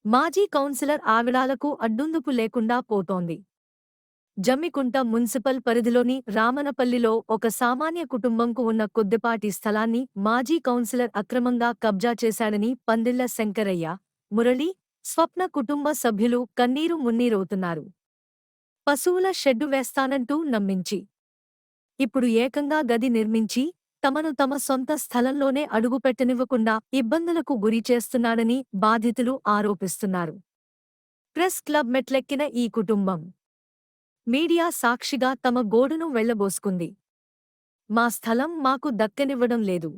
మాజీ కౌన్సిలర్ ఆగడాలకు అడ్డుందుపు లేకుండా పోతోంది. జమ్మికుంట మున్సిపల్ పరిధిలోని రామనపల్లిలో ఒక సామాన్య కుటుంబంకు ఉన్న కొద్దిపాటి స్థలాన్ని మాజీ కౌన్సిలర్ అక్రమంగా కబ్జా చేశాడని పందిళ్ల శంకరయ్య, మురళి, స్వప్న కుటుంబ సభ్యులు కన్నీరు మున్నీరవుతున్నారు. పశువుల షెడ్డు వేస్తానంటూ నమ్మించి ఇప్పుడు ఏకంగా గది నిర్మించి తమను తమ సొంత స్థలంలోనే అడుగుపెట్టనివ్వకుండా ఇబ్బందులకు గురిచేస్తున్నాడని బాధితులు ఆరోపిస్తున్నారు. ప్రెస్ క్లబ్ మెట్లెక్కిన ఈ కుటుంబం మీడియా సాక్షిగా తమ గోడును వెళ్లబోసుకుంది. మా స్థలం మాకు దక్కనివ్వడం లేదు,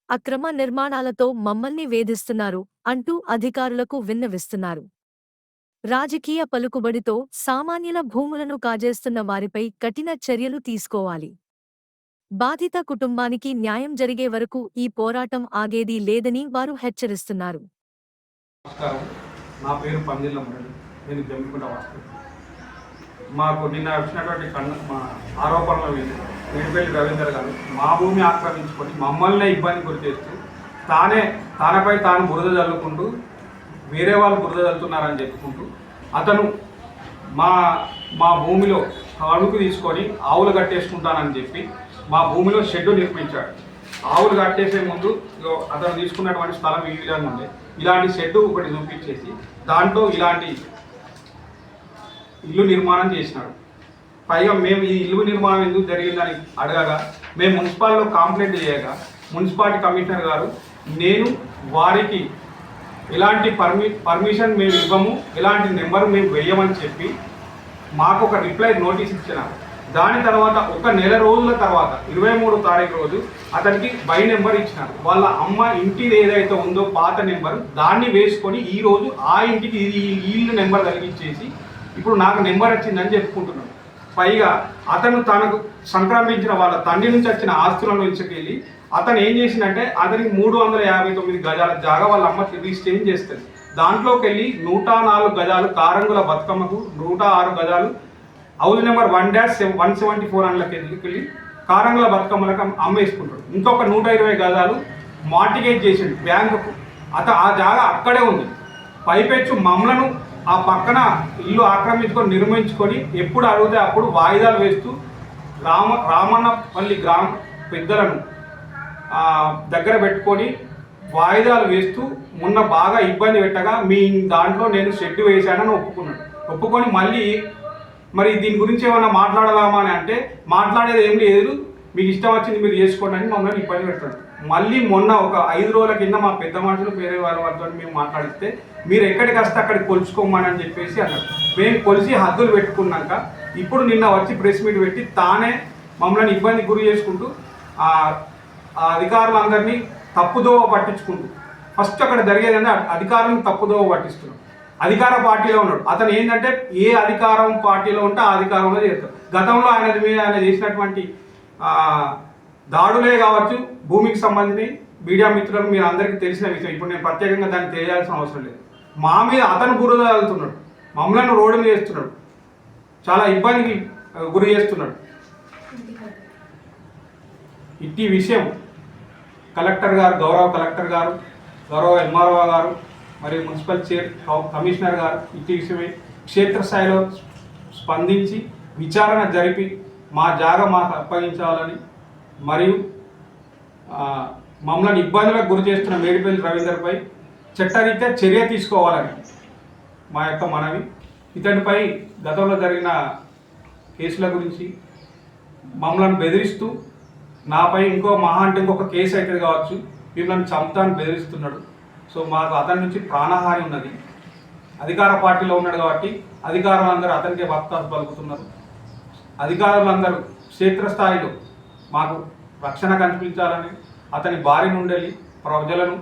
అక్రమ నిర్మాణాలతో మమ్మల్ని వేధిస్తున్నారు అంటూ అధికారులకు విన్నవిస్తున్నారు. రాజకీయ పలుకుబడితో సామాన్యుల భూములను కాజేస్తున్న వారిపై కఠిన చర్యలు తీసుకోవాలి. బాధిత కుటుంబానికి న్యాయం జరిగే వరకు ఈ పోరాటం ఆగేది లేదని వారు హెచ్చరిస్తున్నారు. నమస్కారం, నా పేరు పందిళ్ళ మురళి. నేను జమ్మికుంట వాస్తవం. మాకు నిన్న వచ్చినటువంటి మా ఆరోపణల మీద మేడిపల్లి రవీందర్ గారు మా భూమి ఆక్రమించుకొని మమ్మల్ని ఇబ్బంది గురి చేస్తూ తనపై తాను బురద చల్లుకుంటూ వేరే వాళ్ళు బురద చల్లుతున్నారని చెప్పుకుంటూ అతను మా భూమిలో అడుగు తీసుకొని ఆవులు కట్టేసుకుంటానని చెప్పి మా భూమిలో షెడ్డు నిర్మించాడు. ఆవులు కట్టేసే ముందు అతను తీసుకున్నటువంటి స్థలం ఈ విధంగా ఉండే ఇలాంటి షెడ్డు ఒకటి చూపించేసి దాంట్లో ఇలాంటి ఇల్లు నిర్మాణం చేసినాడు. పైగా మేము ఈ ఇల్లు నిర్మాణం ఎందుకు జరిగిందని అడగగా మేము మున్సిపాలిటీలో కంప్లైంట్ చేయగా మున్సిపాలిటీ కమిషనర్ గారు నేను వారికి ఎలాంటి పర్మిషన్ మేము ఇవ్వము, ఎలాంటి నెంబర్ మేము వేయమని చెప్పి మాకు ఒక రిప్లై నోటీస్ ఇచ్చినారు. దాని తర్వాత ఒక నెల రోజుల తర్వాత 23వ తారీఖు రోజు అతనికి బై నెంబర్ ఇచ్చినారు. వాళ్ళ అమ్మ ఇంటిది ఏదైతే ఉందో పాత నెంబర్ దాన్ని వేసుకొని ఈరోజు ఆ ఇంటికి ఈ ఇల్లు నెంబర్ కలిగించేసి ఇప్పుడు నాకు నెంబర్ వచ్చిందని చెప్పుకుంటున్నాడు. పైగా అతను తనకు సంక్రమించిన వాళ్ళ తండ్రి నుంచి వచ్చిన ఆస్తుల నుంచి వెళ్ళి అతను ఏం చేసిందంటే అతనికి 359 గజాల జాగా వాళ్ళ అమ్మ రిజిస్ట్రేషన్ చేస్తుంది. దాంట్లోకి వెళ్ళి 104 గజాలు కారంగుల బతుకమ్మకు, 106 గజాలు హౌస్ నెంబర్ 1-174 అందులోకి వెళ్ళి కారంగుల బతుకమ్మలకు అమ్మేసుకుంటాడు. ఇంకొక 120 గజాలు మార్టిగేజ్ చేసిండు బ్యాంకుకు. ఆ జాగా అక్కడే ఉంది. పైపెచ్చు మమ్మలను ఆ పక్కన ఇల్లు ఆక్రమించుకొని నిర్మించుకొని ఎప్పుడు అడిగితే అప్పుడు వాయిదాలు వేస్తూ రామన్నపల్లి గ్రామ పెద్దలను దగ్గర పెట్టుకొని వాయిదాలు వేస్తూ మొన్న బాగా ఇబ్బంది పెట్టగా మీ దాంట్లో నేను షెడ్ వేశానని ఒప్పుకొని మళ్ళీ మరి దీని గురించి ఏమైనా మాట్లాడదామా అని అంటే మాట్లాడేది ఏం లేదు, మీకు ఇష్టం వచ్చింది మీరు చేసుకోండి అని మమ్మల్ని ఇబ్బంది పెడతాడు. మళ్ళీ మొన్న ఒక 5 రోజుల కింద మా పెద్ద మనుషులు వేరే వాళ్ళతో మేము మాట్లాడిస్తే మీరు ఎక్కడికి వస్తే అక్కడికి కొలుచుకోమని అని చెప్పేసి అన్నారు. మేము కొలిసి హద్దులు పెట్టుకున్నాక ఇప్పుడు నిన్న వచ్చి ప్రెస్ మీట్ పెట్టి తానే మమ్మల్ని ఇబ్బంది గురి చేసుకుంటూ ఆ అధికారులందరినీ తప్పుదోవ పట్టించుకుంటూ ఫస్ట్ అక్కడ జరిగేదంటే అధికారులను తప్పుదోవ పట్టిస్తున్నాడు. అధికార పార్టీలో ఉన్నాడు అతను. ఏంటంటే ఏ అధికారం పార్టీలో ఉంటే ఆ అధికారంలో చేస్తాడు. గతంలో ఆయన చేసినటువంటి దాడులే కావచ్చు, భూమికి సంబంధించి మీడియా మిత్రులకు మీరు అందరికీ తెలిసిన విషయం. ఇప్పుడు నేను ప్రత్యేకంగా దాన్ని తెలియాల్సిన అవసరం లేదు. మా మీద అతను బురద వెళ్తున్నాడు, మమ్మల్ని రోడ్డు మీద వేస్తున్నాడు, చాలా ఇబ్బందికి గురి చేస్తున్నాడు. ఇట్టి విషయం కలెక్టర్ గారు, గౌరవ కలెక్టర్ గారు, గౌరవ ఎంఆర్ఓ గారు మరియు మున్సిపల్ కమిషనర్ గారు ఇట్టి విషయమై క్షేత్రస్థాయిలో స్పందించి విచారణ జరిపి మా జాగా మాకు అప్పగించాలని మరియు మమ్మల్ని ఇబ్బందులకు గురి చేస్తున్న మేడిపల్లి రవీందర్పై చట్టరీత్యా చర్య తీసుకోవాలని మా యొక్క మనవి. ఇతనిపై గతంలో జరిగిన కేసుల గురించి మమ్మల్ని బెదిరిస్తూ నాపై ఇంకొక కేసు అవుతుంది కావచ్చు, మిమ్మల్ని చంపుతాను బెదిరిస్తున్నాడు. సో మాకు అతని నుంచి ప్రాణహాని ఉన్నది. అధికార పార్టీలో ఉన్నాడు కాబట్టి అధికారులందరూ అతనికే వక్తాలు పలుకుతున్నారు. అధికారులందరూ క్షేత్రస్థాయిలో మాకు రక్షణ కల్పించాలని, అతని బారి నుండి ప్రజలను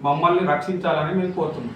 మమ్మల్ని రక్షించాలని మేము కోరుతున్నాం.